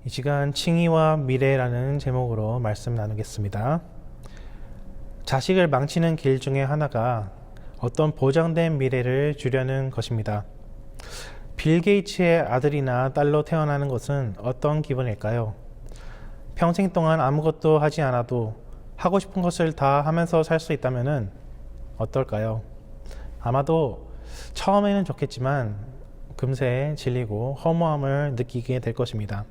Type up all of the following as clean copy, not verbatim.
이 시간 칭의와 미래라는 제목으로 말씀 나누겠습니다. 자식을 망치는 길 중에 하나가 어떤 보장된 미래를 주려는 것입니다. 빌 게이츠의 아들이나 딸로 태어나는 것은 어떤 기분일까요? 평생 동안 아무것도 하지 않아도 하고 싶은 것을 다 하면서 살 수 있다면 어떨까요? 아마도 처음에는 좋겠지만 금세 질리고 허무함을 느끼게 될 것입니다.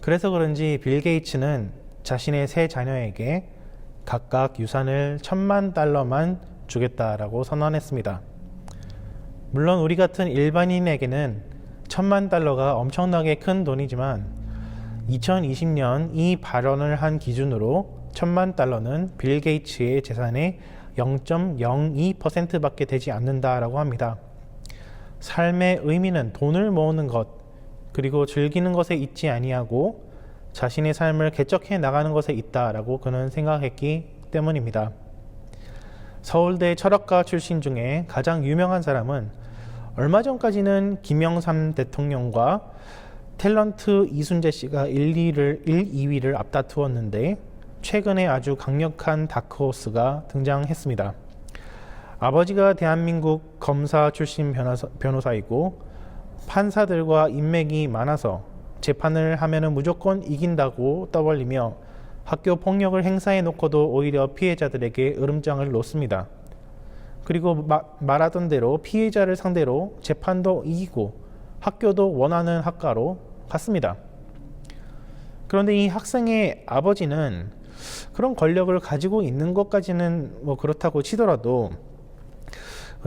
그래서 그런지 빌 게이츠는 자신의 세 자녀에게 각각 유산을 $10,000만 주겠다라고 선언했습니다. 물론 우리 같은 일반인에게는 $10,000가 엄청나게 큰 돈이지만 2020년 이 발언을 한 기준으로 $10,000는 빌 게이츠의 재산의 0.02%밖에 되지 않는다라고 합니다. 삶의 의미는 돈을 모으는 것 그리고 즐기는 것에 있지 아니하고 자신의 삶을 개척해 나가는 것에 있다라고 그는 생각했기 때문입니다. 서울대 철학과 출신 중에 가장 유명한 사람은 얼마 전까지는 김영삼 대통령과 탤런트 이순재 씨가 2위를 앞다투었는데 최근에 아주 강력한 다크호스가 등장했습니다. 아버지가 대한민국 검사 출신 변호사이고 판사들과 인맥이 많아서 재판을 하면 무조건 이긴다고 떠벌리며 학교 폭력을 행사해 놓고도 오히려 피해자들에게 으름장을 놓습니다. 그리고 말하던 대로 피해자를 상대로 재판도 이기고 학교도 원하는 학과로 갔습니다. 그런데 이 학생의 아버지는 그런 권력을 가지고 있는 것까지는 그렇다고 치더라도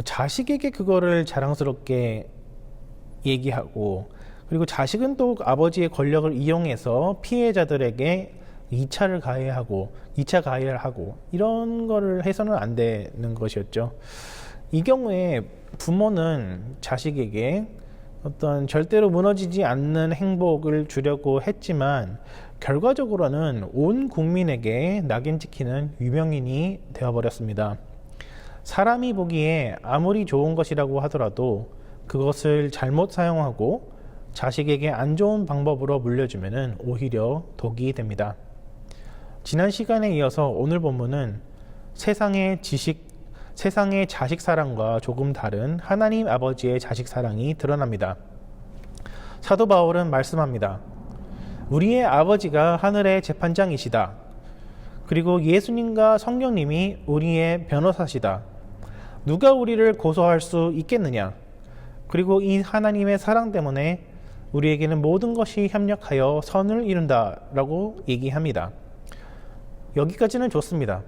자식에게 그거를 자랑스럽게 얘기하고 그리고 자식은 또 아버지의 권력을 이용해서 피해자들에게 2차 가해를 하고 이런 거를 해서는 안 되는 것이었죠. 이 경우에 부모는 자식에게 어떤 절대로 무너지지 않는 행복을 주려고 했지만 결과적으로는 온 국민에게 낙인 찍히는 유명인이 되어버렸습니다. 사람이 보기에 아무리 좋은 것이라고 하더라도 그것을 잘못 사용하고 자식에게 안 좋은 방법으로 물려주면 오히려 독이 됩니다. 지난 시간에 이어서 오늘 본문은 세상의 자식 사랑과 조금 다른 하나님 아버지의 자식 사랑이 드러납니다. 사도 바울은 말씀합니다. 우리의 아버지가 하늘의 재판장이시다. 그리고 예수님과 성령님이 우리의 변호사시다. 누가 우리를 고소할 수 있겠느냐? 그리고 이 하나님의 사랑 때문에 우리에게는 모든 것이 협력하여 선을 이룬다 라고 얘기합니다. 여기까지는 좋습니다.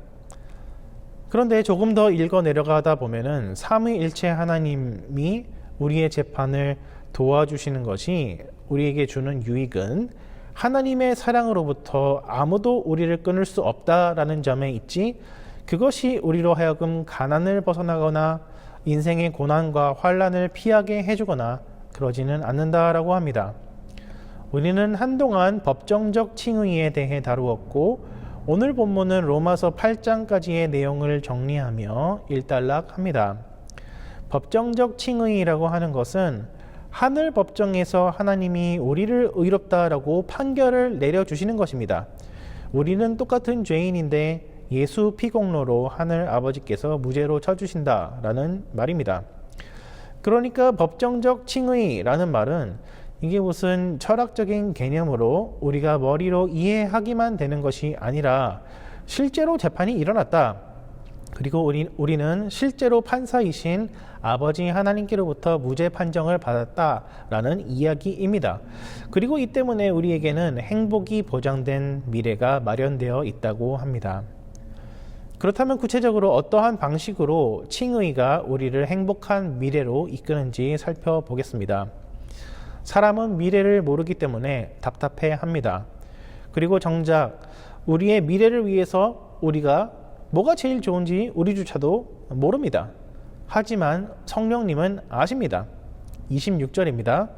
그런데 조금 더 읽어 내려가다 보면은 삼위일체 하나님이 우리의 재판을 도와주시는 것이 우리에게 주는 유익은 하나님의 사랑으로부터 아무도 우리를 끊을 수 없다라는 점에 있지 그것이 우리로 하여금 가난을 벗어나거나 인생의 고난과 환난을 피하게 해주거나 그러지는 않는다라고 합니다. 우리는 한동안 법정적 칭의에 대해 다루었고 오늘 본문은 로마서 8장까지의 내용을 정리하며 일단락합니다. 법정적 칭의라고 하는 것은 하늘 법정에서 하나님이 우리를 의롭다라고 판결을 내려주시는 것입니다. 우리는 똑같은 죄인인데 예수 피공로로 하늘 아버지께서 무죄로 쳐주신다라는 말입니다. 그러니까 법정적 칭의라는 말은 이게 무슨 철학적인 개념으로 우리가 머리로 이해하기만 되는 것이 아니라 실제로 재판이 일어났다. 그리고 우리는 실제로 판사이신 아버지 하나님께로부터 무죄 판정을 받았다라는 이야기입니다. 그리고 이 때문에 우리에게는 행복이 보장된 미래가 마련되어 있다고 합니다. 그렇다면 구체적으로 어떠한 방식으로 칭의가 우리를 행복한 미래로 이끄는지 살펴보겠습니다. 사람은 미래를 모르기 때문에 답답해합니다. 그리고 정작 우리의 미래를 위해서 우리가 뭐가 제일 좋은지 우리조차도 모릅니다. 하지만 성령님은 아십니다. 26절입니다.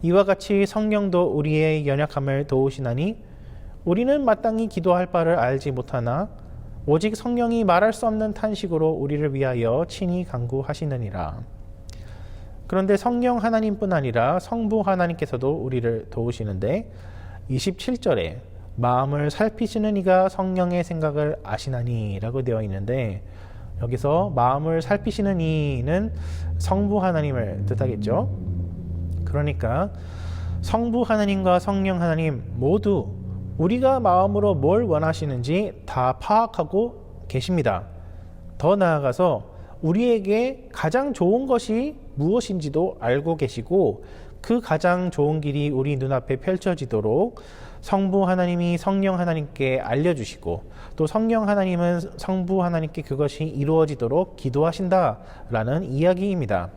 이와 같이 성령도 우리의 연약함을 도우시나니 우리는 마땅히 기도할 바를 알지 못하나 오직 성령이 말할 수 없는 탄식으로 우리를 위하여 친히 간구하시느니라. 그런데 성령 하나님뿐 아니라 성부 하나님께서도 우리를 도우시는데 27절에 마음을 살피시는 이가 성령의 생각을 아시나니 라고 되어 있는데, 여기서 마음을 살피시는 이는 성부 하나님을 뜻하겠죠. 그러니까 성부 하나님과 성령 하나님 모두 우리가 마음으로 뭘 원하시는지 다 파악하고 계십니다. 더 나아가서 우리에게 가장 좋은 것이 무엇인지도 알고 계시고, 그 가장 좋은 길이 우리 눈앞에 펼쳐지도록 성부 하나님이 성령 하나님께 알려주시고, 또 성령 하나님은 성부 하나님께 그것이 이루어지도록 기도하신다라는 이야기입니다.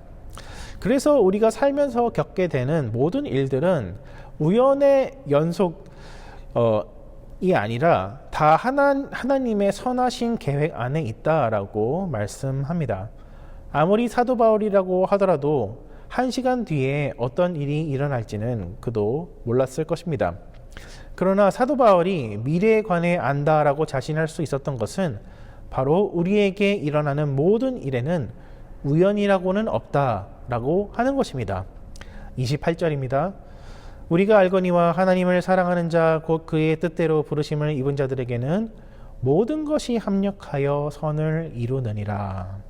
그래서 우리가 살면서 겪게 되는 모든 일들은 우연의 연속이 아니라 다 하나님의 선하신 계획 안에 있다라고 말씀합니다. 아무리 사도 바울이라고 하더라도 1시간 뒤에 어떤 일이 일어날지는 그도 몰랐을 것입니다. 그러나 사도 바울이 미래에 관해 안다라고 자신할 수 있었던 것은 바로 우리에게 일어나는 모든 일에는 우연이라고는 없다라고 하는 것입니다. 28절입니다. 우리가 알거니와 하나님을 사랑하는 자 곧 그의 뜻대로 부르심을 입은 자들에게는 모든 것이 합력하여 선을 이루느니라.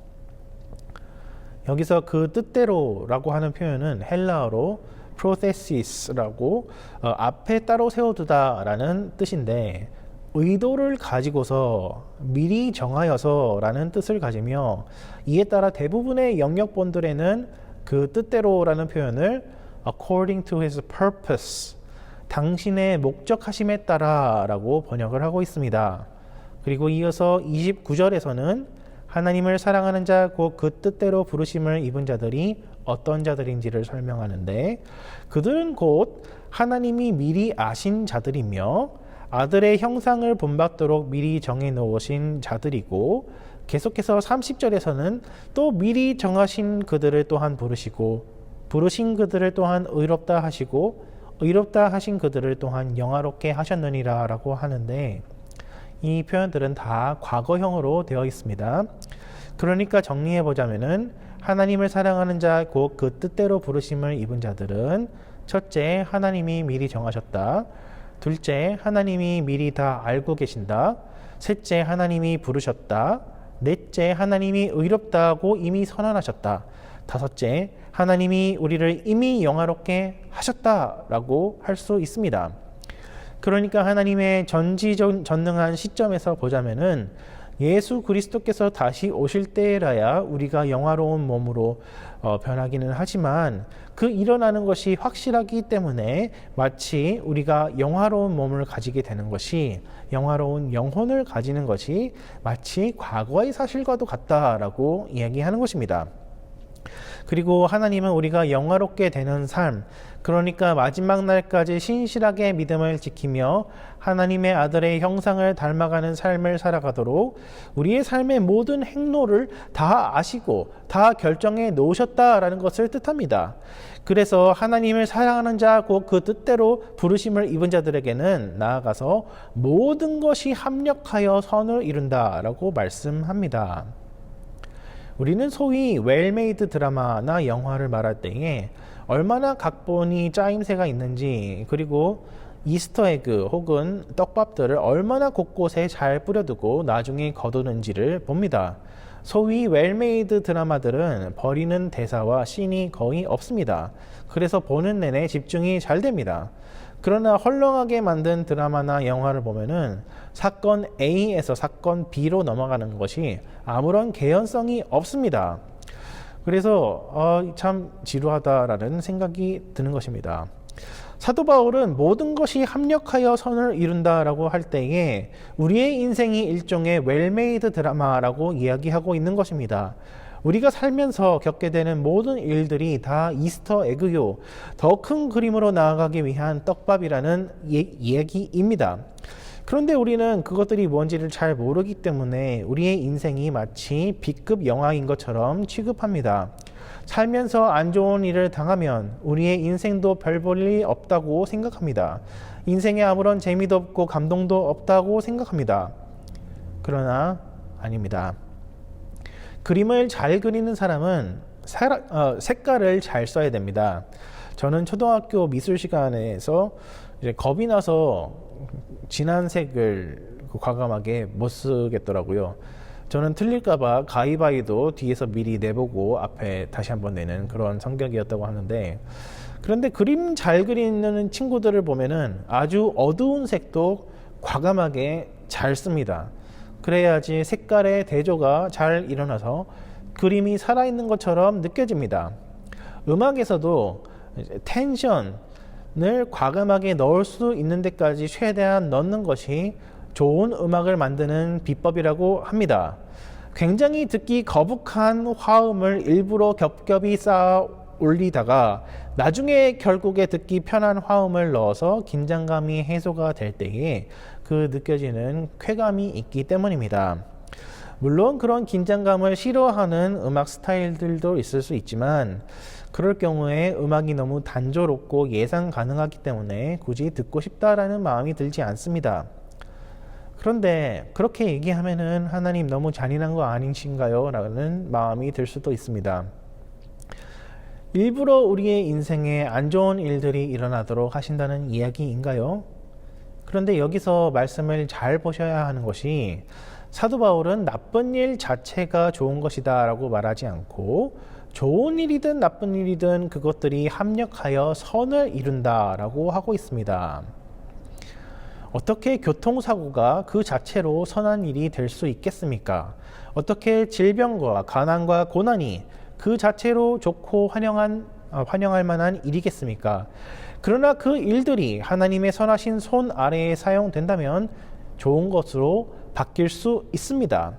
여기서 그 뜻대로라고 하는 표현은 헬라어로 프로테시스라고 앞에 따로 세워두다라는 뜻인데, 의도를 가지고서 미리 정하여서라는 뜻을 가지며, 이에 따라 대부분의 영역본들에는 그 뜻대로라는 표현을 according to his purpose, 당신의 목적하심에 따라라고 번역을 하고 있습니다. 그리고 이어서 29절에서는 하나님을 사랑하는 자 곧 그 뜻대로 부르심을 입은 자들이 어떤 자들인지를 설명하는데, 그들은 곧 하나님이 미리 아신 자들이며 아들의 형상을 본받도록 미리 정해 놓으신 자들이고, 계속해서 30절에서는 또 미리 정하신 그들을 또한 부르시고, 부르신 그들을 또한 의롭다 하시고, 의롭다 하신 그들을 또한 영화롭게 하셨느니라 라고 하는데, 이 표현들은 다 과거형으로 되어 있습니다. 그러니까 정리해 보자면은, 하나님을 사랑하는 자 곧 그 뜻대로 부르심을 입은 자들은, 첫째, 하나님이 미리 정하셨다. 둘째, 하나님이 미리 다 알고 계신다. 셋째, 하나님이 부르셨다. 넷째, 하나님이 의롭다고 이미 선언하셨다. 다섯째, 하나님이 우리를 이미 영화롭게 하셨다라고 할 수 있습니다. 그러니까 하나님의 전지전능한 시점에서 보자면은 예수 그리스도께서 다시 오실 때라야 우리가 영화로운 몸으로 변하기는 하지만, 그 일어나는 것이 확실하기 때문에 마치 우리가 영화로운 몸을 가지게 되는 것이, 영화로운 영혼을 가지는 것이 마치 과거의 사실과도 같다라고 이야기하는 것입니다. 그리고 하나님은 우리가 영화롭게 되는 삶, 그러니까 마지막 날까지 신실하게 믿음을 지키며 하나님의 아들의 형상을 닮아가는 삶을 살아가도록 우리의 삶의 모든 행로를 다 아시고 다 결정해 놓으셨다라는 것을 뜻합니다. 그래서 하나님을 사랑하는 자 곧 그 뜻대로 부르심을 입은 자들에게는 나아가서 모든 것이 합력하여 선을 이룬다라고 말씀합니다. 우리는 소위 웰메이드 드라마나 영화를 말할 때에 얼마나 각본이 짜임새가 있는지, 그리고 이스터 에그 혹은 떡밥들을 얼마나 곳곳에 잘 뿌려두고 나중에 거두는지를 봅니다. 소위 웰메이드 드라마들은 버리는 대사와 씬이 거의 없습니다. 그래서 보는 내내 집중이 잘 됩니다. 그러나 헐렁하게 만든 드라마나 영화를 보면은 사건 A에서 사건 B로 넘어가는 것이 아무런 개연성이 없습니다. 그래서 참 지루하다라는 생각이 드는 것입니다. 사도 바울은 모든 것이 합력하여 선을 이룬다라고 할 때에 우리의 인생이 일종의 웰메이드 드라마라고 이야기하고 있는 것입니다. 우리가 살면서 겪게 되는 모든 일들이 다 이스터 에그요, 더 큰 그림으로 나아가기 위한 떡밥이라는 이야기입니다. 그런데 우리는 그것들이 뭔지를 잘 모르기 때문에 우리의 인생이 마치 B급 영화인 것처럼 취급합니다. 살면서 안 좋은 일을 당하면 우리의 인생도 별 볼 일 없다고 생각합니다. 인생에 아무런 재미도 없고 감동도 없다고 생각합니다. 그러나 아닙니다. 그림을 잘 그리는 사람은 색깔을 잘 써야 됩니다. 저는 초등학교 미술 시간에서 이제 겁이 나서 진한 색을 과감하게 못 쓰겠더라고요. 저는 틀릴까봐 가위바위도 뒤에서 미리 내보고 앞에 다시 한번 내는 그런 성격이었다고 하는데, 그런데 그림 잘 그리는 친구들을 보면은 아주 어두운 색도 과감하게 잘 씁니다. 그래야지 색깔의 대조가 잘 일어나서 그림이 살아있는 것처럼 느껴집니다. 음악에서도 텐션을 과감하게 넣을 수 있는 데까지 최대한 넣는 것이 좋은 음악을 만드는 비법이라고 합니다. 굉장히 듣기 거북한 화음을 일부러 겹겹이 쌓아 올리다가 나중에 결국에 듣기 편한 화음을 넣어서 긴장감이 해소가 될 때에 그 느껴지는 쾌감이 있기 때문입니다. 물론 그런 긴장감을 싫어하는 음악 스타일들도 있을 수 있지만, 그럴 경우에 음악이 너무 단조롭고 예상 가능하기 때문에 굳이 듣고 싶다라는 마음이 들지 않습니다. 그런데 그렇게 얘기하면은 하나님 너무 잔인한 거 아니신가요? 라는 마음이 들 수도 있습니다. 일부러 우리의 인생에 안 좋은 일들이 일어나도록 하신다는 이야기인가요? 그런데 여기서 말씀을 잘 보셔야 하는 것이, 사도 바울은 나쁜 일 자체가 좋은 것이다 라고 말하지 않고, 좋은 일이든 나쁜 일이든 그것들이 합력하여 선을 이룬다 라고 하고 있습니다. 어떻게 교통사고가 그 자체로 선한 일이 될 수 있겠습니까? 어떻게 질병과 가난과 고난이 그 자체로 좋고 환영할 만한 일이겠습니까? 그러나 그 일들이 하나님의 선하신 손 아래에 사용된다면 좋은 것으로 바뀔 수 있습니다.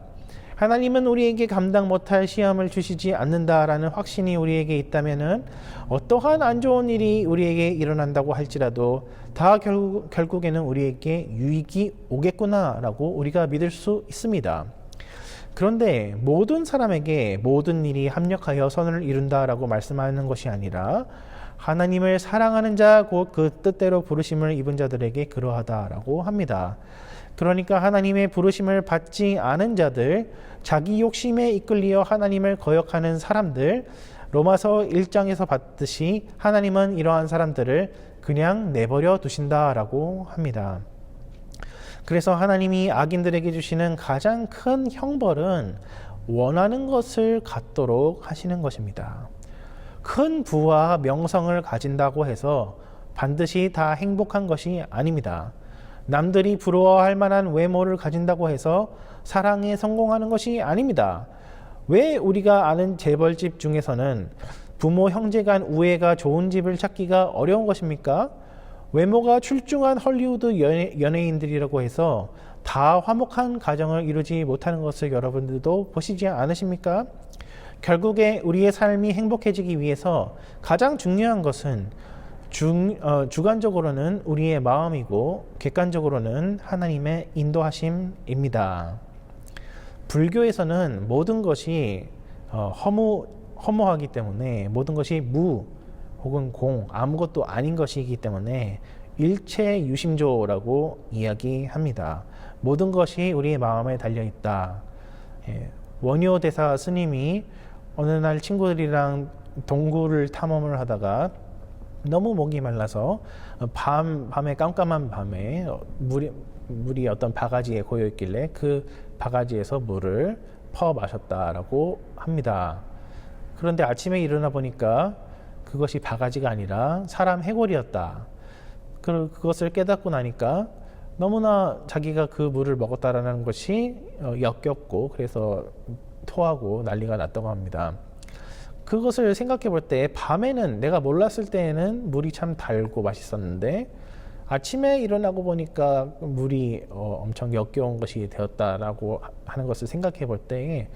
하나님은 우리에게 감당 못할 시험을 주시지 않는다라는 확신이 우리에게 있다면은 어떠한 안 좋은 일이 우리에게 일어난다고 할지라도 다 결국에는 우리에게 유익이 오겠구나라고 우리가 믿을 수 있습니다. 그런데 모든 사람에게 모든 일이 합력하여 선을 이룬다라고 말씀하는 것이 아니라, 하나님을 사랑하는 자 곧 그 뜻대로 부르심을 입은 자들에게 그러하다라고 합니다. 그러니까 하나님의 부르심을 받지 않은 자들, 자기 욕심에 이끌리어 하나님을 거역하는 사람들, 로마서 1장에서 봤듯이 하나님은 이러한 사람들을 그냥 내버려 두신다라고 합니다. 그래서 하나님이 악인들에게 주시는 가장 큰 형벌은 원하는 것을 갖도록 하시는 것입니다. 큰 부와 명성을 가진다고 해서 반드시 다 행복한 것이 아닙니다. 남들이 부러워할 만한 외모를 가진다고 해서 사랑에 성공하는 것이 아닙니다. 왜 우리가 아는 재벌집 중에서는 부모 형제 간 우애가 좋은 집을 찾기가 어려운 것입니까? 외모가 출중한 헐리우드 연예인들이라고 해서 다 화목한 가정을 이루지 못하는 것을 여러분들도 보시지 않으십니까? 결국에 우리의 삶이 행복해지기 위해서 가장 중요한 것은 주관적으로는 우리의 마음이고 객관적으로는 하나님의 인도하심입니다. 불교에서는 모든 것이 허무하기 때문에, 모든 것이 무 혹은 공, 아무것도 아닌 것이기 때문에 일체 유심조라고 이야기합니다. 모든 것이 우리의 마음에 달려있다. 원효대사 스님이 어느 날 친구들이랑 동굴을 탐험을 하다가 너무 목이 말라서 밤에 깜깜한 밤에 물이 어떤 바가지에 고여 있길래 그 바가지에서 물을 퍼 마셨다라고 합니다. 그런데 아침에 일어나 보니까 그것이 바가지가 아니라 사람 해골이었다. 그것을 깨닫고 나니까 너무나 자기가 그 물을 먹었다라는 것이 역겹고, 그래서 토하고 난리가 났다고 합니다. 그것을 생각해 볼 때, 밤에는 내가 몰랐을 때에는 물이 참 달고 맛있었는데 아침에 일어나고 보니까 물이 엄청 역겨운 것이 되었다라고 하는 것을 생각해 볼 때,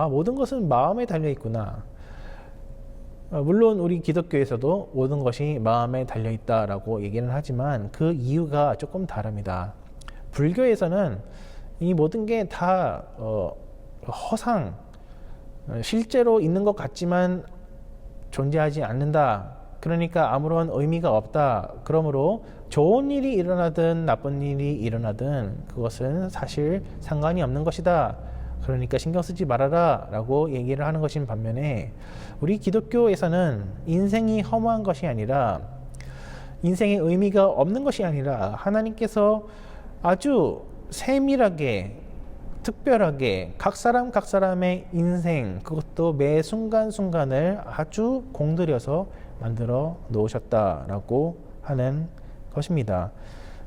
모든 것은 마음에 달려 있구나. 물론 우리 기독교에서도 모든 것이 마음에 달려 있다라고 얘기는 하지만 그 이유가 조금 다릅니다. 불교에서는 이 모든 게 다 허상, 실제로 있는 것 같지만 존재하지 않는다. 그러니까 아무런 의미가 없다. 그러므로 좋은 일이 일어나든 나쁜 일이 일어나든 그것은 사실 상관이 없는 것이다. 그러니까 신경 쓰지 말아라 라고 얘기를 하는 것인 반면에, 우리 기독교에서는 인생이 허무한 것이 아니라, 인생의 의미가 없는 것이 아니라, 하나님께서 아주 세밀하게 특별하게 각 사람의 인생, 그것도 매 순간순간을 아주 공들여서 만들어 놓으셨다라고 하는 것입니다.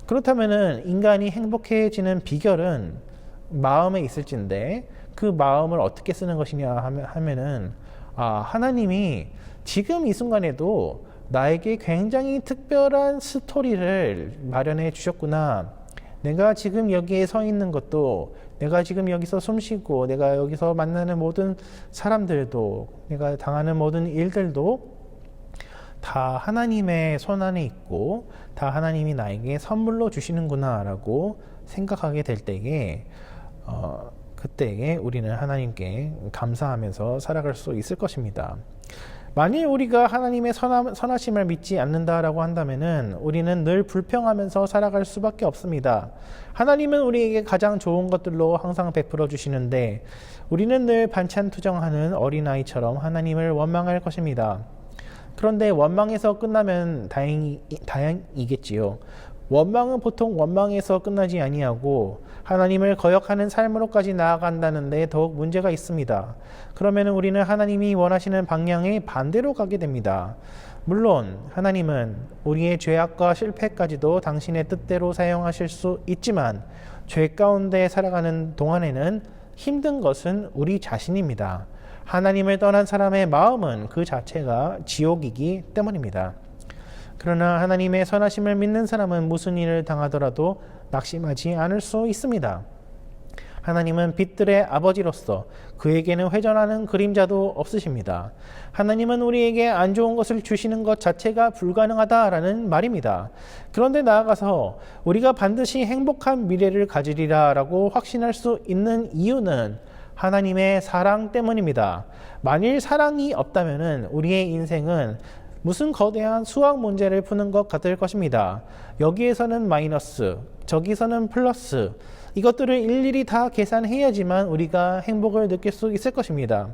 그렇다면은 인간이 행복해지는 비결은 마음에 있을진데, 그 마음을 어떻게 쓰는 것이냐 하면은, 하나님이 지금 이 순간에도 나에게 굉장히 특별한 스토리를 마련해 주셨구나. 내가 지금 여기에 서 있는 것도, 내가 지금 여기서 숨 쉬고, 내가 여기서 만나는 모든 사람들도, 내가 당하는 모든 일들도 다 하나님의 손 안에 있고, 다 하나님이 나에게 선물로 주시는구나 라고 생각하게 될 때에, 그때에 우리는 하나님께 감사하면서 살아갈 수 있을 것입니다. 만일 우리가 하나님의 선하심을 믿지 않는다라고 한다면은 우리는 늘 불평하면서 살아갈 수밖에 없습니다. 하나님은 우리에게 가장 좋은 것들로 항상 베풀어 주시는데, 우리는 늘 반찬 투정하는 어린아이처럼 하나님을 원망할 것입니다. 그런데 원망에서 끝나면 다행이겠지요. 원망은 보통 원망에서 끝나지 아니하고 하나님을 거역하는 삶으로까지 나아간다는데 더욱 문제가 있습니다. 그러면 우리는 하나님이 원하시는 방향의 반대로 가게 됩니다. 물론 하나님은 우리의 죄악과 실패까지도 당신의 뜻대로 사용하실 수 있지만, 죄 가운데 살아가는 동안에는 힘든 것은 우리 자신입니다. 하나님을 떠난 사람의 마음은 그 자체가 지옥이기 때문입니다. 그러나 하나님의 선하심을 믿는 사람은 무슨 일을 당하더라도 낙심하지 않을 수 있습니다. 하나님은 빛들의 아버지로서 그에게는 회전하는 그림자도 없으십니다. 하나님은 우리에게 안 좋은 것을 주시는 것 자체가 불가능하다라는 말입니다. 그런데 나아가서 우리가 반드시 행복한 미래를 가지리라 라고 확신할 수 있는 이유는 하나님의 사랑 때문입니다. 만일 사랑이 없다면 우리의 인생은 무슨 거대한 수학 문제를 푸는 것 같을 것입니다. 여기에서는 마이너스, 저기서는 플러스, 이것들을 일일이 다 계산해야지만 우리가 행복을 느낄 수 있을 것입니다.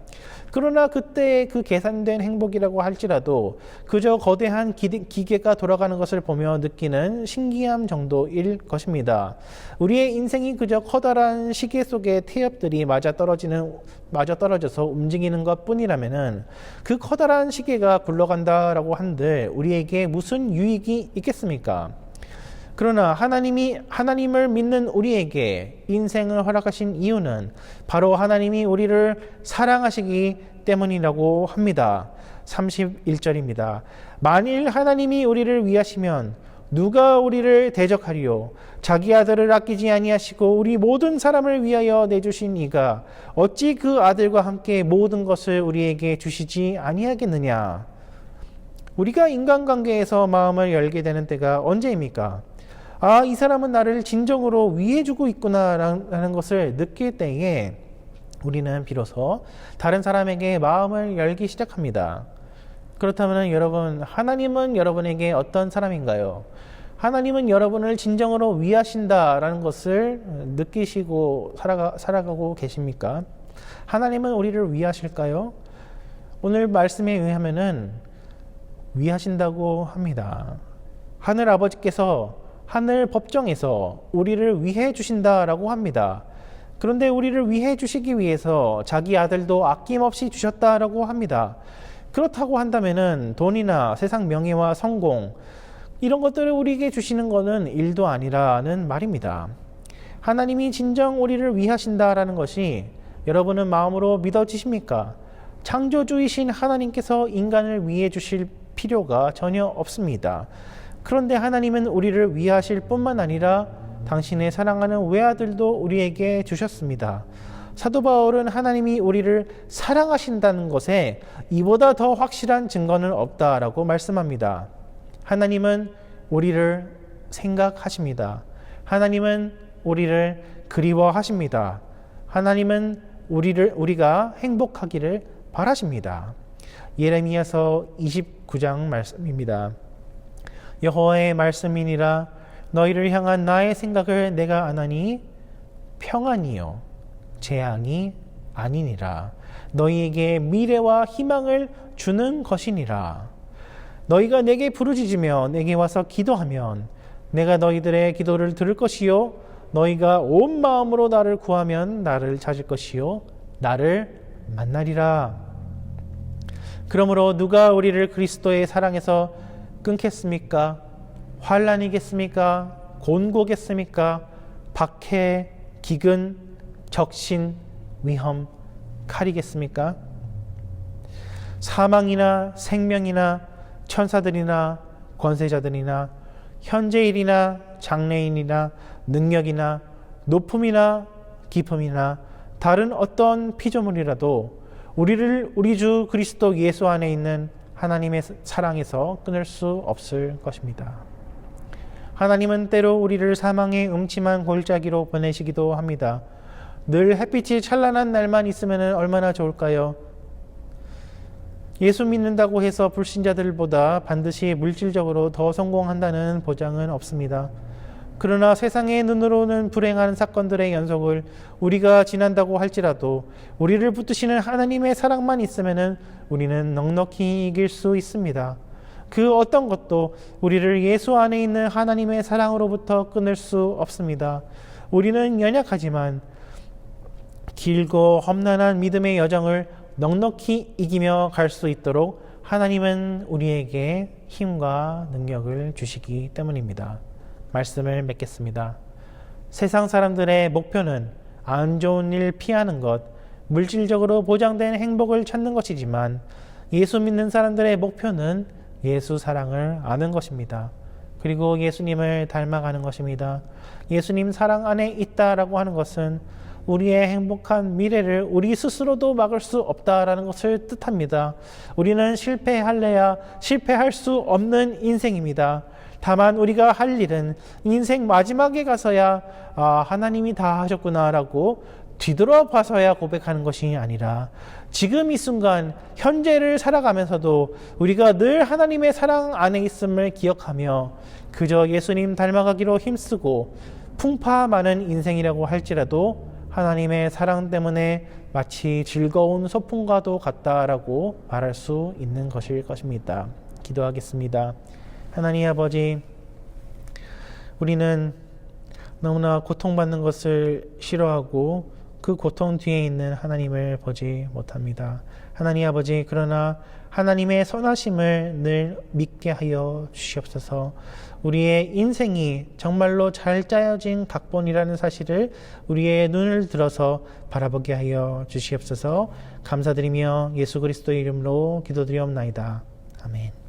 그러나 그때 그 계산된 행복이라고 할지라도 그저 거대한 기계가 돌아가는 것을 보며 느끼는 신기함 정도일 것입니다. 우리의 인생이 그저 커다란 시계 속의 태엽들이 맞아 떨어져서 움직이는 것 뿐이라면은 그 커다란 시계가 굴러간다라고 한들 우리에게 무슨 유익이 있겠습니까? 그러나 하나님을 믿는 우리에게 인생을 허락하신 이유는 바로 하나님이 우리를 사랑하시기 때문이라고 합니다. 31절입니다. 만일 하나님이 우리를 위하시면 누가 우리를 대적하리요? 자기 아들을 아끼지 아니하시고 우리 모든 사람을 위하여 내주신 이가 어찌 그 아들과 함께 모든 것을 우리에게 주시지 아니하겠느냐? 우리가 인간관계에서 마음을 열게 되는 때가 언제입니까? 이 사람은 나를 진정으로 위해주고 있구나라는 것을 느낄 때에 우리는 비로소 다른 사람에게 마음을 열기 시작합니다. 그렇다면 여러분, 하나님은 여러분에게 어떤 사람인가요? 하나님은 여러분을 진정으로 위하신다라는 것을 느끼시고 살아가고 계십니까? 하나님은 우리를 위하실까요? 오늘 말씀에 의하면은 위하신다고 합니다. 하늘 아버지께서 하늘 법정에서 우리를 위해 주신다라고 합니다. 그런데 우리를 위해 주시기 위해서 자기 아들도 아낌없이 주셨다라고 합니다. 그렇다고 한다면은 돈이나 세상 명예와 성공, 이런 것들을 우리에게 주시는 것은 일도 아니라는 말입니다. 하나님이 진정 우리를 위하신다라는 것이 여러분은 마음으로 믿어지십니까? 창조주이신 하나님께서 인간을 위해 주실 필요가 전혀 없습니다. 그런데 하나님은 우리를 위하실 뿐만 아니라 당신의 사랑하는 외아들도 우리에게 주셨습니다. 사도 바울은 하나님이 우리를 사랑하신다는 것에 이보다 더 확실한 증거는 없다라고 말씀합니다. 하나님은 우리를 생각하십니다. 하나님은 우리를 그리워하십니다. 하나님은 우리가 행복하기를 바라십니다. 예레미야서 29장 말씀입니다. 여호와의 말씀이니라. 너희를 향한 나의 생각을 내가 아나니 평안이요 재앙이 아니니라. 너희에게 미래와 희망을 주는 것이니라. 너희가 내게 부르짖으며 내게 와서 기도하면 내가 너희들의 기도를 들을 것이요 너희가 온 마음으로 나를 구하면 나를 찾을 것이요 나를 만나리라. 그러므로 누가 우리를 그리스도의 사랑에서 끊겠습니까? 환난이겠습니까? 곤고겠습니까? 박해, 기근, 적신, 위험, 칼이겠습니까? 사망이나 생명이나 천사들이나 권세자들이나 현재일이나 장래인이나 능력이나 높음이나 깊음이나 다른 어떤 피조물이라도 우리를 우리 주 그리스도 예수 안에 있는 하나님의 사랑에서 끊을 수 없을 것입니다. 하나님은 때로 우리를 사망의 음침한 골짜기로 보내시기도 합니다. 늘 햇빛이 찬란한 날만 있으면 얼마나 좋을까요? 예수 믿는다고 해서 불신자들보다 반드시 물질적으로 더 성공한다는 보장은 없습니다. 그러나 세상의 눈으로는 불행한 사건들의 연속을 우리가 지난다고 할지라도 우리를 붙드시는 하나님의 사랑만 있으면 우리는 넉넉히 이길 수 있습니다. 그 어떤 것도 우리를 예수 안에 있는 하나님의 사랑으로부터 끊을 수 없습니다. 우리는 연약하지만 길고 험난한 믿음의 여정을 넉넉히 이기며 갈 수 있도록 하나님은 우리에게 힘과 능력을 주시기 때문입니다. 말씀을 맺겠습니다. 세상 사람들의 목표는 안 좋은 일 피하는 것, 물질적으로 보장된 행복을 찾는 것이지만 예수 믿는 사람들의 목표는 예수 사랑을 아는 것입니다. 그리고 예수님을 닮아가는 것입니다. 예수님 사랑 안에 있다라고 하는 것은 우리의 행복한 미래를 우리 스스로도 막을 수 없다라는 것을 뜻합니다. 우리는 실패할래야 실패할 수 없는 인생입니다. 다만 우리가 할 일은 인생 마지막에 가서야 하나님이 다 하셨구나라고 뒤돌아봐서야 고백하는 것이 아니라 지금 이 순간 현재를 살아가면서도 우리가 늘 하나님의 사랑 안에 있음을 기억하며 그저 예수님 닮아가기로 힘쓰고 풍파 많은 인생이라고 할지라도 하나님의 사랑 때문에 마치 즐거운 소풍과도 같다라고 말할 수 있는 것일 것입니다. 기도하겠습니다. 하나님 아버지, 우리는 너무나 고통받는 것을 싫어하고 그 고통 뒤에 있는 하나님을 보지 못합니다. 하나님 아버지, 그러나 하나님의 선하심을 늘 믿게 하여 주시옵소서. 우리의 인생이 정말로 잘 짜여진 각본이라는 사실을 우리의 눈을 들어서 바라보게 하여 주시옵소서. 감사드리며 예수 그리스도의 이름으로 기도드리옵나이다. 아멘.